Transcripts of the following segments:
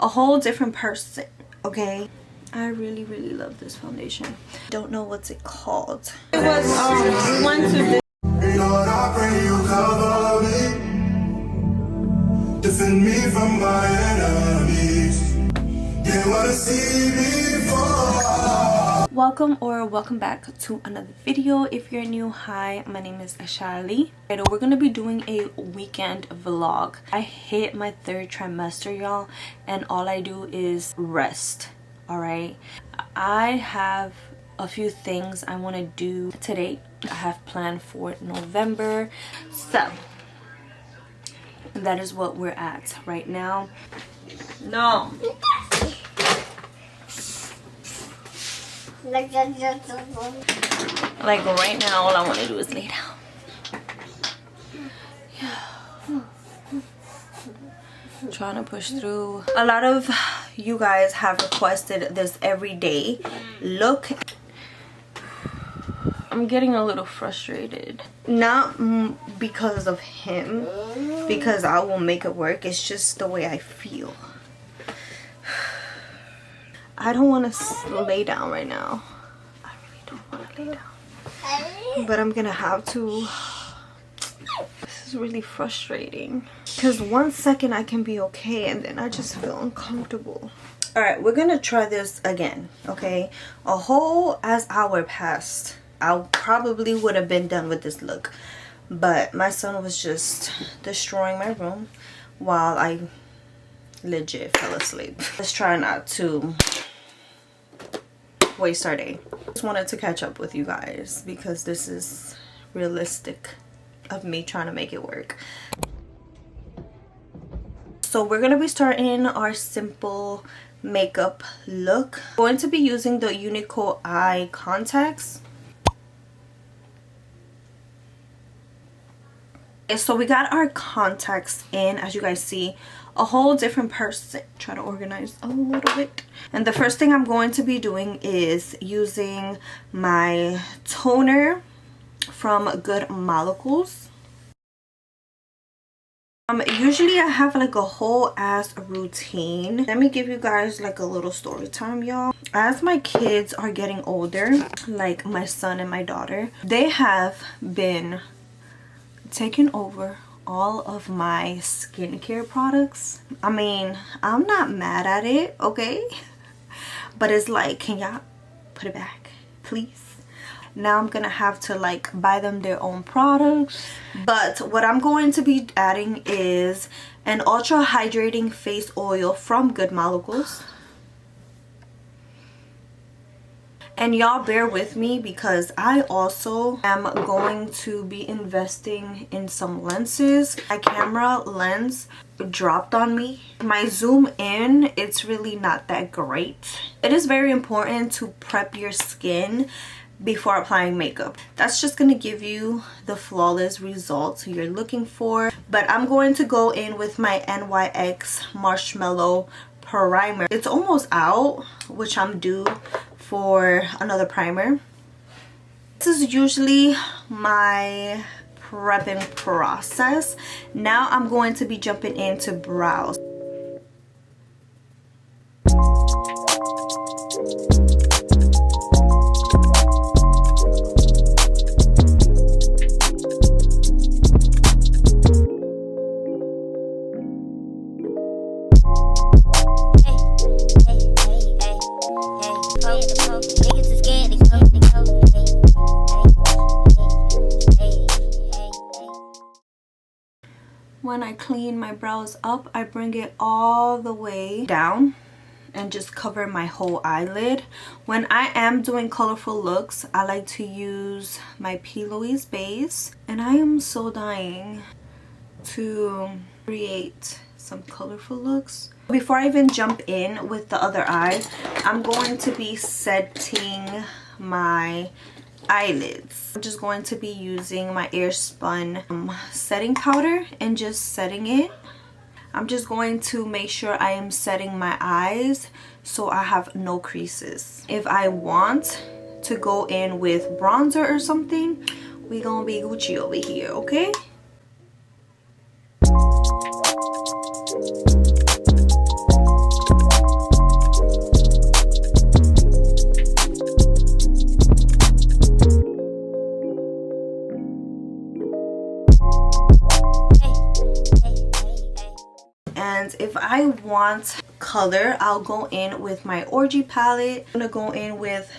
a whole different person. Okay, I really love this foundation. Don't know what's it called. It was we went to this. Lord, I pray you cover me, defend me from my enemies. They wanna see me fall. Welcome back to another video. If you're new, hi, my name is Ashali. We're gonna be doing a weekend vlog. I hit my third trimester, y'all, and all I do is rest. All right, I have a few things I want to do today. I have planned for November, so that is what we're at right now. No. Like right now, all I want to do is lay down. Trying to push through. A lot of you guys have requested this everyday look. I'm getting a little frustrated, not because of him, because I will make it work. It's just the way I feel. I don't want to lay down right now. I really don't want to lay down, but I'm gonna have to. This is really frustrating because 1 second I can be okay and then I just feel uncomfortable. All right, we're gonna try this again. Okay, a whole hour passed. I probably would have been done with this look, but my son was just destroying my room while I legit fell asleep. Let's try not to waste our day. Just wanted to catch up with you guys because this is realistic of me trying to make it work. So we're gonna be starting our simple makeup look. I'm going to be using the Uniqlo eye contacts. So we got our contacts in, as you guys see, a whole different person. Try to organize a little bit. And the first thing I'm going to be doing is using my toner from Good Molecules. Usually I have like a whole ass routine. Let me give you guys like a little story time, y'all. As my kids are getting older, like my son and my daughter, they have been taking over all of my skincare products. I mean, I'm not mad at it, okay? But it's like, can y'all put it back, please? Now I'm gonna have to like buy them their own products. But what I'm going to be adding is an ultra hydrating face oil from Good Molecules. And y'all bear with me because I also am going to be investing in some lenses. My camera lens dropped on me. My zoom in, it's really not that great. It is very important to prep your skin before applying makeup. That's just gonna give you the flawless results you're looking for. But I'm going to go in with my NYX Marshmallow Primer. It's almost out, which I'm due for another primer. This is usually my prepping process. Now I'm going to be jumping into brows. When I clean my brows up, I bring it all the way down and just cover my whole eyelid. When I am doing colorful looks, I like to use my P. Louise base, and I am so dying to create some colorful looks. Before I even jump in with the other eye, I'm going to be setting my eyelids. I'm just going to be using my Airspun setting powder and just setting it. I'm just going to make sure I am setting my eyes so I have no creases. If I want to go in with bronzer or something, we gonna be Gucci over here, okay? want color, I'll go in with my Orgy palette. I'm gonna go in with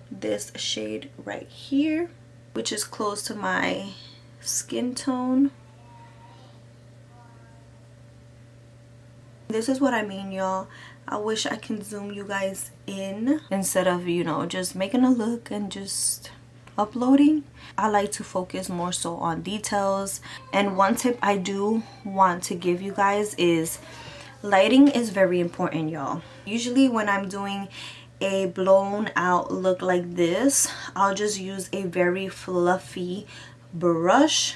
this shade right here, which is close to my skin tone. This is what I mean, y'all. I wish I can zoom you guys in instead of, you know, just making a look and just uploading. I like to focus more so on details. And one tip I do want to give you guys is lighting is very important, y'all. Usually when I'm doing a blown out look like this, I'll just use a very fluffy brush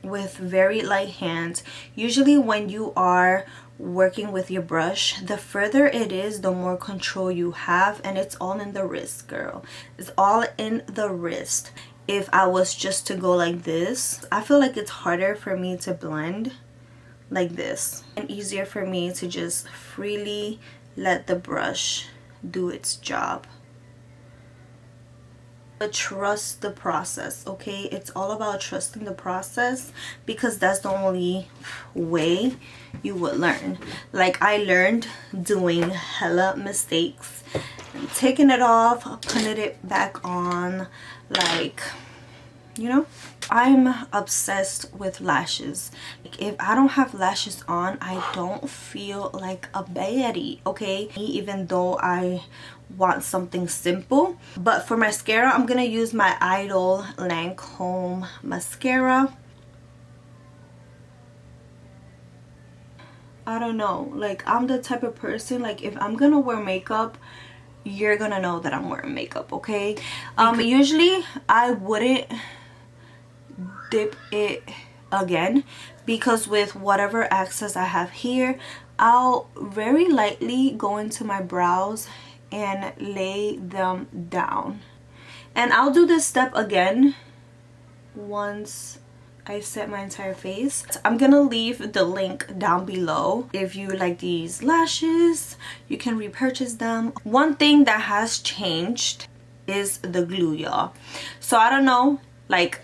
with very light hands. Usually when you are working with your brush, the further it is, the more control you have, and it's all in the wrist, girl. It's all in the wrist. If I was just to go like this, I feel like it's harder for me to blend like this and easier for me to just freely let the brush do its job. But trust the process, okay? It's all about trusting the process, because that's the only way you would learn. Like, I learned doing hella mistakes, taking it off, putting it back on, like, you know. I'm obsessed with lashes. Like, if I don't have lashes on, I don't feel like a baddie, okay? Even though I want something simple. But for mascara, I'm gonna use my Idol Lancome mascara. I don't know, like, I'm the type of person, like, if I'm gonna wear makeup, you're gonna know that I'm wearing makeup, okay? Usually I wouldn't dip it again, because with whatever excess I have here, I'll very lightly go into my brows and lay them down. And I'll do this step again once I set my entire face. I'm gonna leave the link down below. If you like these lashes, you can repurchase them. One thing that has changed is the glue, y'all. So I don't know, like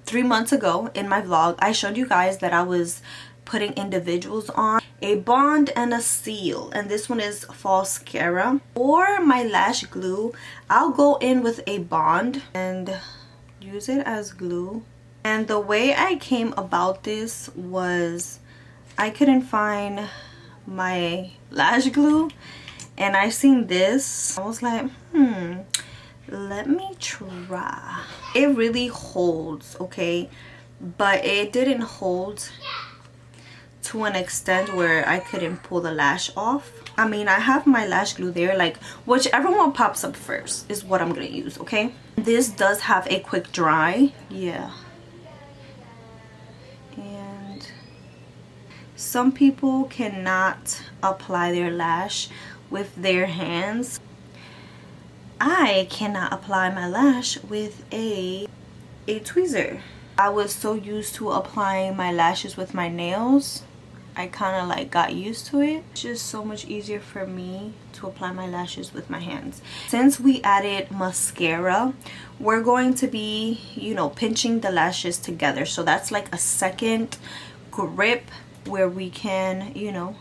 3 months ago in my vlog, I showed you guys that I was putting individuals on, a bond and a seal, and this one is Falscara. For my lash glue, I'll go in with a bond and use it as glue. And the way I came about this was I couldn't find my lash glue, and I seen this. I was like, let me try. It really holds, okay, but it didn't hold to an extent where I couldn't pull the lash off. I mean, I have my lash glue there, like whichever one pops up first is what I'm gonna use, okay? This does have a quick dry, yeah. And some people cannot apply their lash with their hands. I cannot apply my lash with a tweezer. I was so used to applying my lashes with my nails, I kind of like got used to it. It's just so much easier for me to apply my lashes with my hands. Since we added mascara, we're going to be, you know, pinching the lashes together. So that's like a second grip where we can, you know,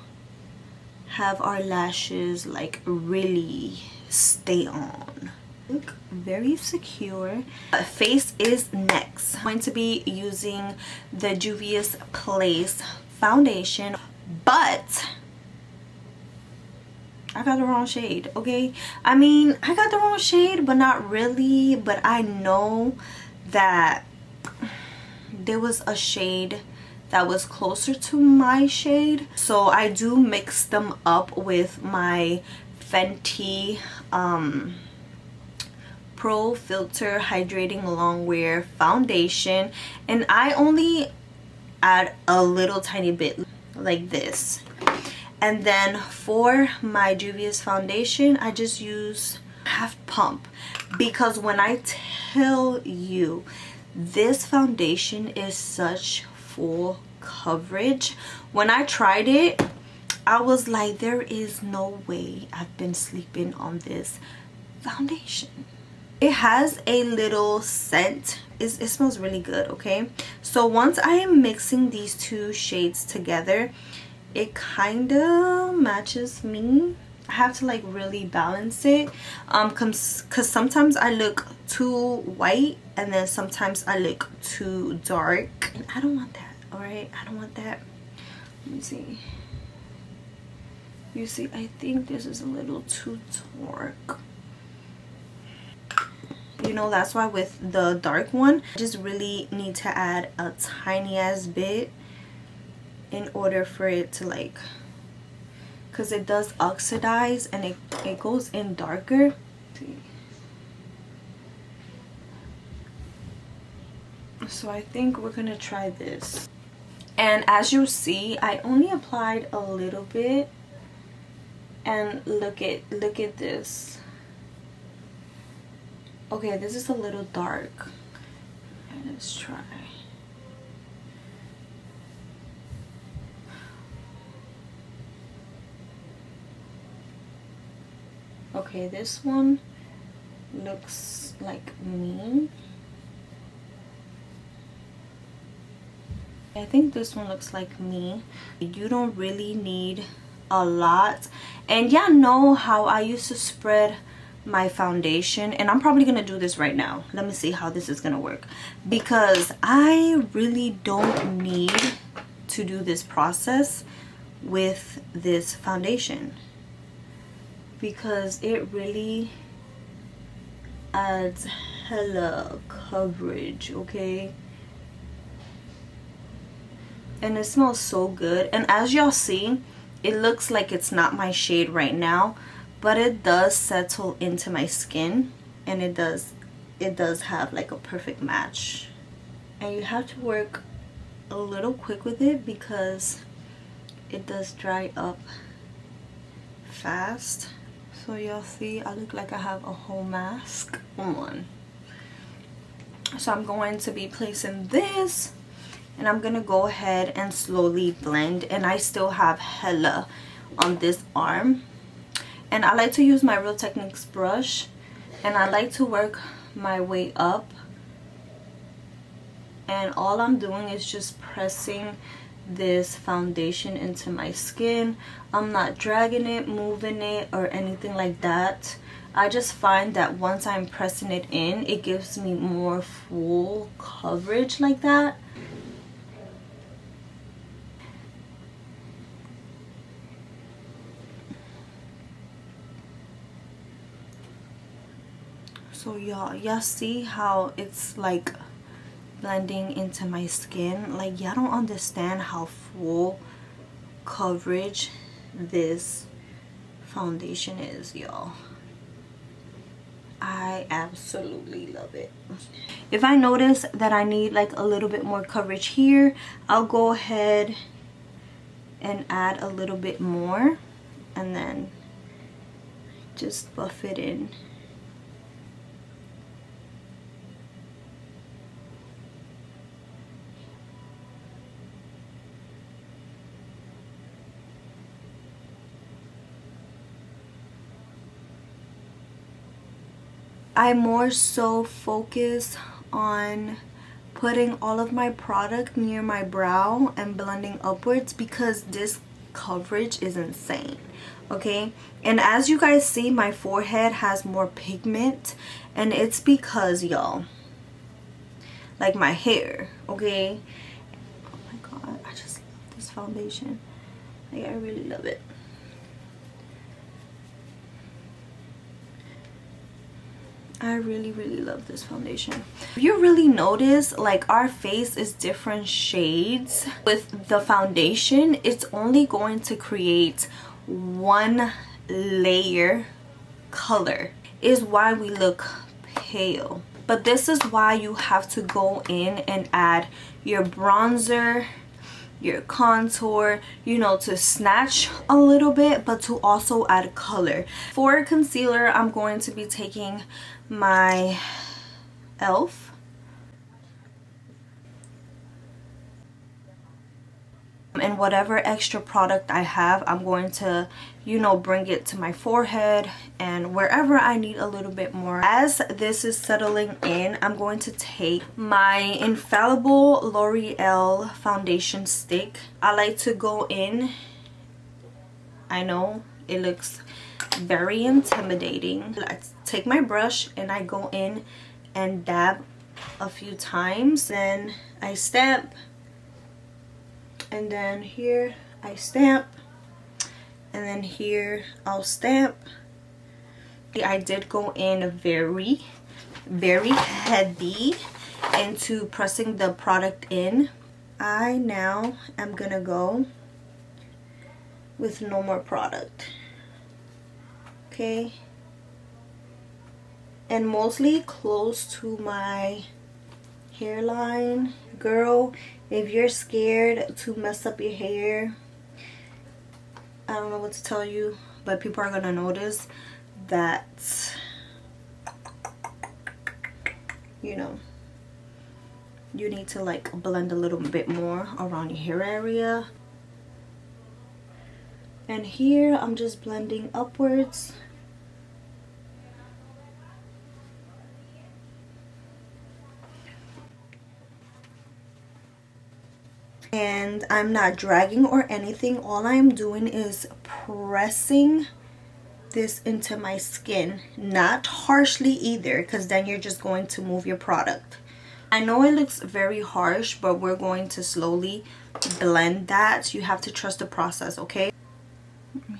have our lashes like really stay on. Look very secure. Face is next. I'm going to be using the Juvia's Place foundation, but I got the wrong shade, okay? I mean, I got the wrong shade, but not really. But I know that there was a shade that was closer to my shade, so I do mix them up with my Fenty Pro Filter Hydrating Longwear foundation, and I only add a little tiny bit like this. And then for my Juvia's foundation, I just use half pump, because when I tell you, this foundation is such full coverage. When I tried it, I was like, there is no way I've been sleeping on this foundation. It has a little scent. It smells really good, okay? So once I am mixing these two shades together, it kind of matches me. I have to like really balance it because sometimes I look too white and then sometimes I look too dark, and I don't want that. All right, I don't want that. Let me see. You see, I think this is a little too dark. You know, that's why with the dark one, I just really need to add a tiny ass bit in order for it to like, because it does oxidize and it goes in darker. So I think we're gonna try this. And as you see, I only applied a little bit, and look at this. Okay, this is a little dark. Let's try. Okay, this one looks like me. I think this one looks like me. You don't really need a lot. And y'all know how I used to spread my foundation, and I'm probably gonna do this right now. Let me see how this is gonna work, because I really don't need to do this process with this foundation, because it really adds hella coverage, okay? And it smells so good. And as y'all see, it looks like it's not my shade right now, but it does settle into my skin, and it does have like a perfect match. And you have to work a little quick with it because it does dry up fast. So y'all see, I look like I have a whole mask on. So I'm going to be placing this, and I'm gonna go ahead and slowly blend. And I still have hella on this arm, and I like to use my Real Techniques brush, and I like to work my way up, and all I'm doing is just pressing this foundation into my skin. I'm not dragging it, moving it, or anything like that. I just find that once I'm pressing it in, it gives me more full coverage like that. So y'all see how it's like blending into my skin? Like, y'all don't understand how full coverage this foundation is, y'all. I absolutely love it. If I notice that I need like a little bit more coverage here, I'll go ahead and add a little bit more, and then just buff it in. I more so focus on putting all of my product near my brow and blending upwards, because this coverage is insane, okay? And as you guys see, my forehead has more pigment, and it's because, y'all, like my hair, okay? Oh my god, I just love this foundation. Like, I really love it. I really love this foundation. If you really notice, like, our face is different shades. With the foundation, it's only going to create one layer color, is why we look pale. But this is why you have to go in and add your bronzer, your contour, you know, to snatch a little bit, but to also add color. For concealer, I'm going to be taking my e.l.f. and whatever extra product I have, I'm going to, you know, bring it to my forehead and wherever I need a little bit more. As this is settling in, I'm going to take my infallible L'Oreal foundation stick. I like to go in I know it looks very intimidating. I take my brush and I go in and dab a few times, then I stamp, and then here I stamp, and then here I'll stamp. I did go in very heavy into pressing the product in. I now am gonna go with no more product, okay, and mostly close to my hairline. Girl, if you're scared to mess up your hair, I don't know what to tell you, but people are gonna notice that, you know, you need to like blend a little bit more around your hair area. And here I'm just blending upwards. And I'm not dragging or anything. All I'm doing is pressing this into my skin, not harshly either, because then you're just going to move your product. I know it looks very harsh, but we're going to slowly blend that. You have to trust the process, okay?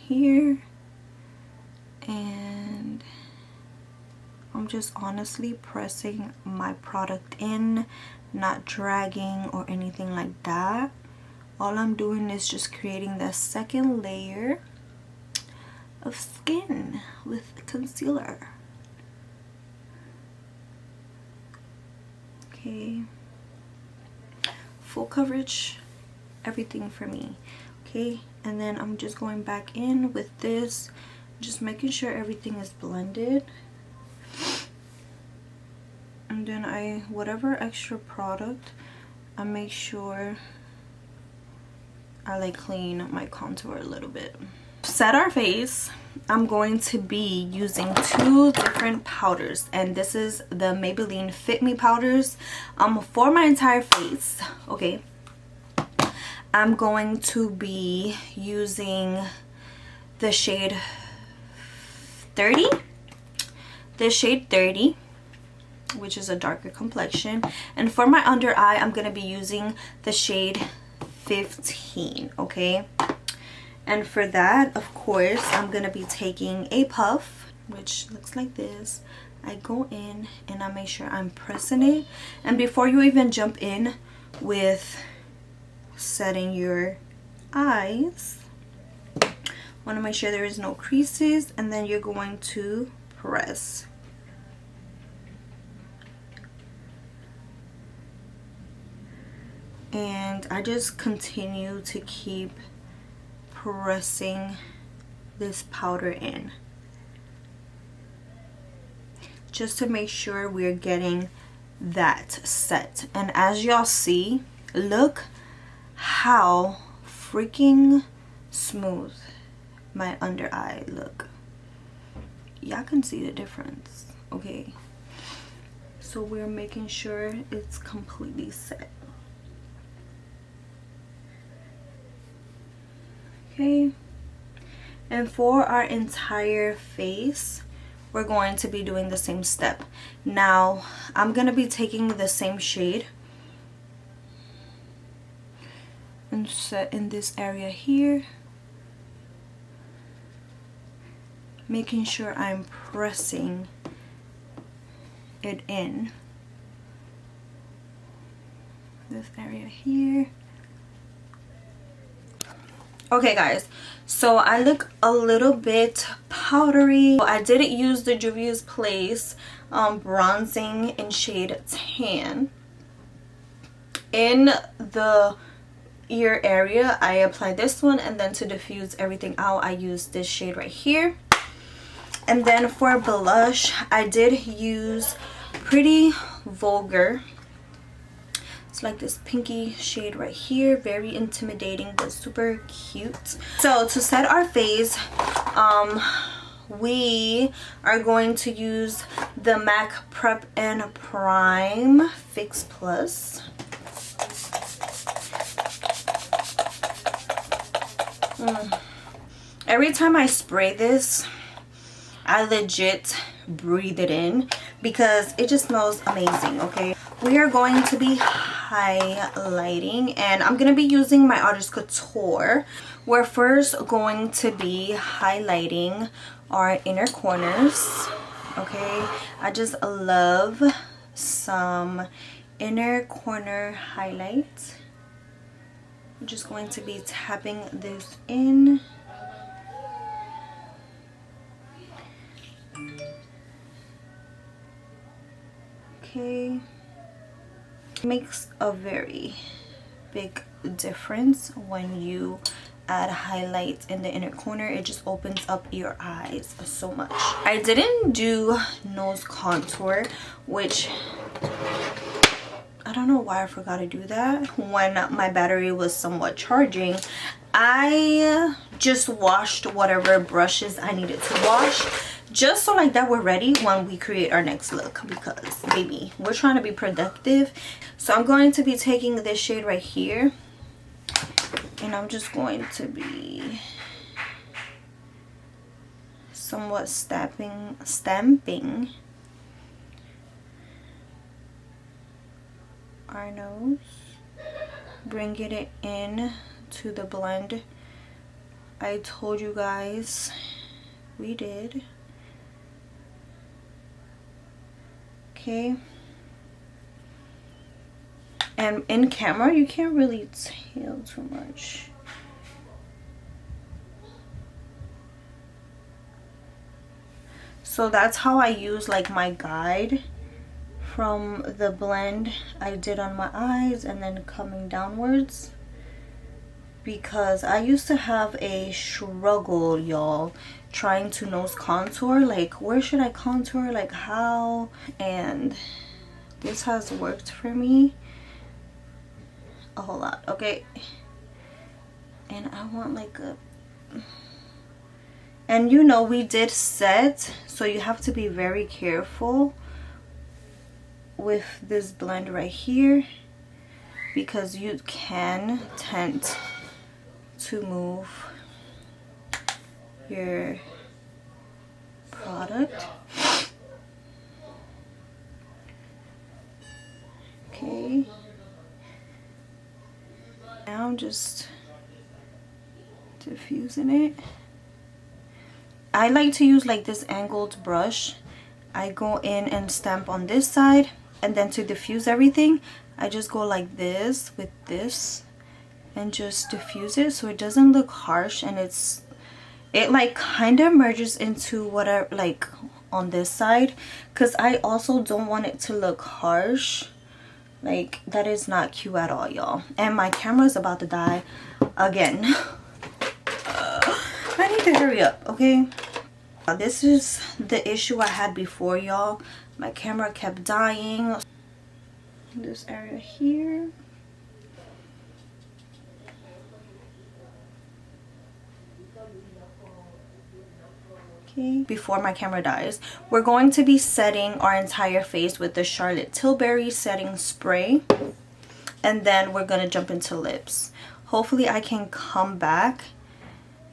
Here, and I'm just honestly pressing my product in, not dragging or anything like that. All I'm doing is just creating the second layer of skin with concealer. Okay, full coverage, everything for me. Okay, and then I'm just going back in with this, just making sure everything is blended. And then whatever extra product, I make sure I like clean my contour a little bit. Set our face, I'm going to be using two different powders, and this is the Maybelline Fit Me powders for my entire face. Okay, I'm going to be using the shade 30, which is a darker complexion, and for my under eye I'm going to be using the shade 15. Okay, and for that, of course, I'm going to be taking a puff, which looks like this. I go in and I make sure I'm pressing it. And before you even jump in with setting your eyes, want to make sure there is no creases, and then you're going to press. And I just continue to keep pressing this powder in, just to make sure we're getting that set. And as y'all see, look how freaking smooth my under eye look. Y'all can see the difference. Okay, so we're making sure it's completely set. Okay, and for our entire face, we're going to be doing the same step. Now, I'm going to be taking the same shade and set in this area here, making sure I'm pressing it in this area here. Okay guys, so I look a little bit powdery. I didn't use the Juvia's Place bronzing in shade tan. In the ear area, I applied this one, and then to diffuse everything out, I used this shade right here. And then for blush, I did use Pretty Vulgar. It's like this pinky shade right here, very intimidating but super cute. So to set our face, we are going to use the MAC Prep and Prime Fix Plus. Every time I spray this, I legit breathe it in because it just smells amazing. Okay, we are going to be highlighting, and I'm going to be using my Artist Couture. We're first going to be highlighting our inner corners. Okay, I just love some inner corner highlight. I'm just going to be tapping this in. Okay, makes a very big difference when you add highlight in the inner corner. It just opens up your eyes so much. I didn't do nose contour, which I don't know why I forgot to do that when my battery was somewhat charging. I just washed whatever brushes I needed to wash, just so like that we're ready when we create our next look, because baby, we're trying to be productive. So I'm going to be taking this shade right here, and I'm just going to be somewhat stamping our nose, bringing it in to the blend. I told you guys we did. Okay, and in camera you can't really tell too much. So that's how I use like my guide from the blend I did on my eyes and then coming downwards, because I used to have a struggle, y'all, trying to nose contour. Like, where should I contour, like how? And this has worked for me a whole lot. Okay, and I want like a, and you know we did set, so you have to be very careful with this blend right here, because you can tend to move your product. Okay, now I'm just diffusing it. I like to use like this angled brush. I go in and stamp on this side, and then to diffuse everything I just go like this with this and just diffuse it so it doesn't look harsh, and it like kind of merges into whatever, like on this side, because I also don't want it to look harsh. Like, that is not cute at all, y'all. And my camera is about to die again. I need to hurry up, okay? This is the issue I had before, y'all. My camera kept dying. This area here. Okay, before my camera dies, we're going to be setting our entire face with the Charlotte Tilbury setting spray, and then we're gonna jump into lips. Hopefully I can come back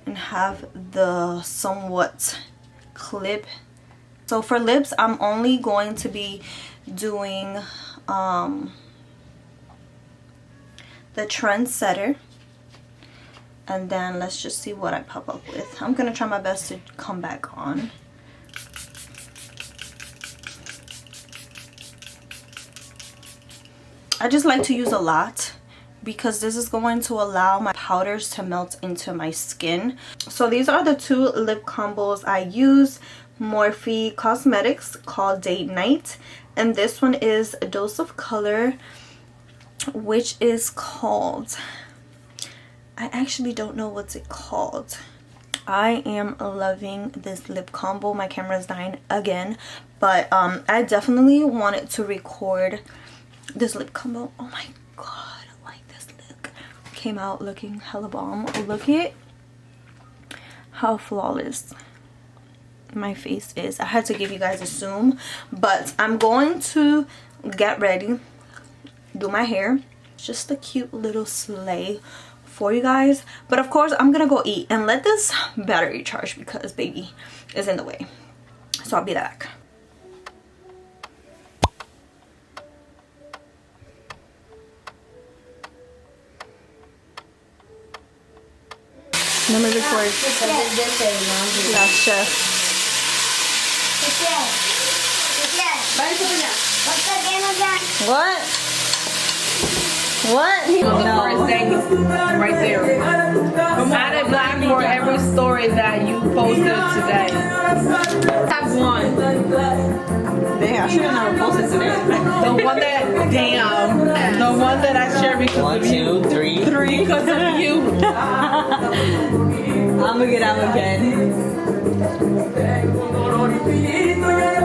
and have the somewhat clip. So for lips, I'm only going to be doing the Trendsetter, and then let's just see what I pop up with. I'm gonna try my best to come back on. I just like to use a lot because this is going to allow my powders to melt into my skin. So these are the two lip combos I use. Morphe Cosmetics called Date Night, and this one is A Dose of Color, which is called, I actually don't know what's it called. I am loving this lip combo. My camera is dying again, but I definitely wanted to record this lip combo. Oh my god, like this look came out looking hella bomb. Look at how flawless my face is. I had to give you guys a zoom, but I'm going to get ready, do my hair. Just a cute little sleigh for you guys. But of course I'm gonna go eat and let this battery charge because baby is in the way. So I'll be back. No me record. La chef. What? What? The first day, right there. Added black for every story that you posted today. Have one. Damn, I should have never posted today. The one that, damn. The one that I shared because of you. 1, 2, 3. Because of you. I'm gonna get out again.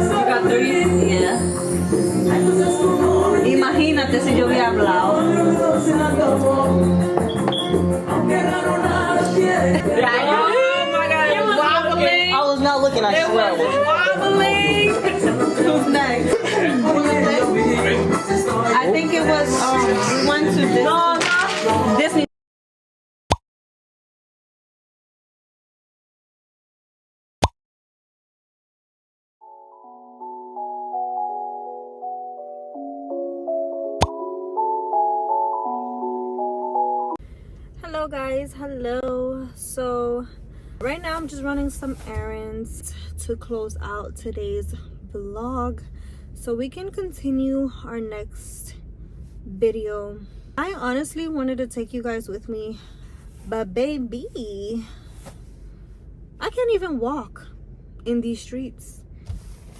You got 3? Yeah. Imagínate si yo hubiera hablado. Oh my God, it was wobbling. I was not looking, I It swear. was wobbling. Who's next? I think it was we went to Disney. Hello guys, hello. So right now I'm just running some errands to close out today's vlog so we can continue our next video. I honestly wanted to take you guys with me, but baby, I can't even walk in these streets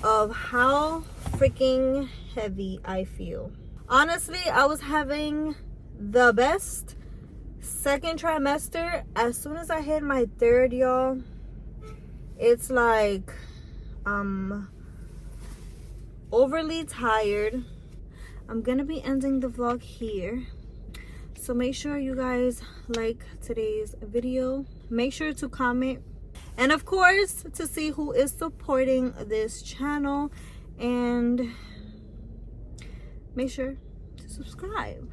of how freaking heavy I feel. Honestly, I was having the best second trimester. As soon as I hit my third, y'all, it's like overly tired. I'm gonna be ending the vlog here, so make sure you guys like today's video, make sure to comment, and of course to see who is supporting this channel, and make sure to subscribe.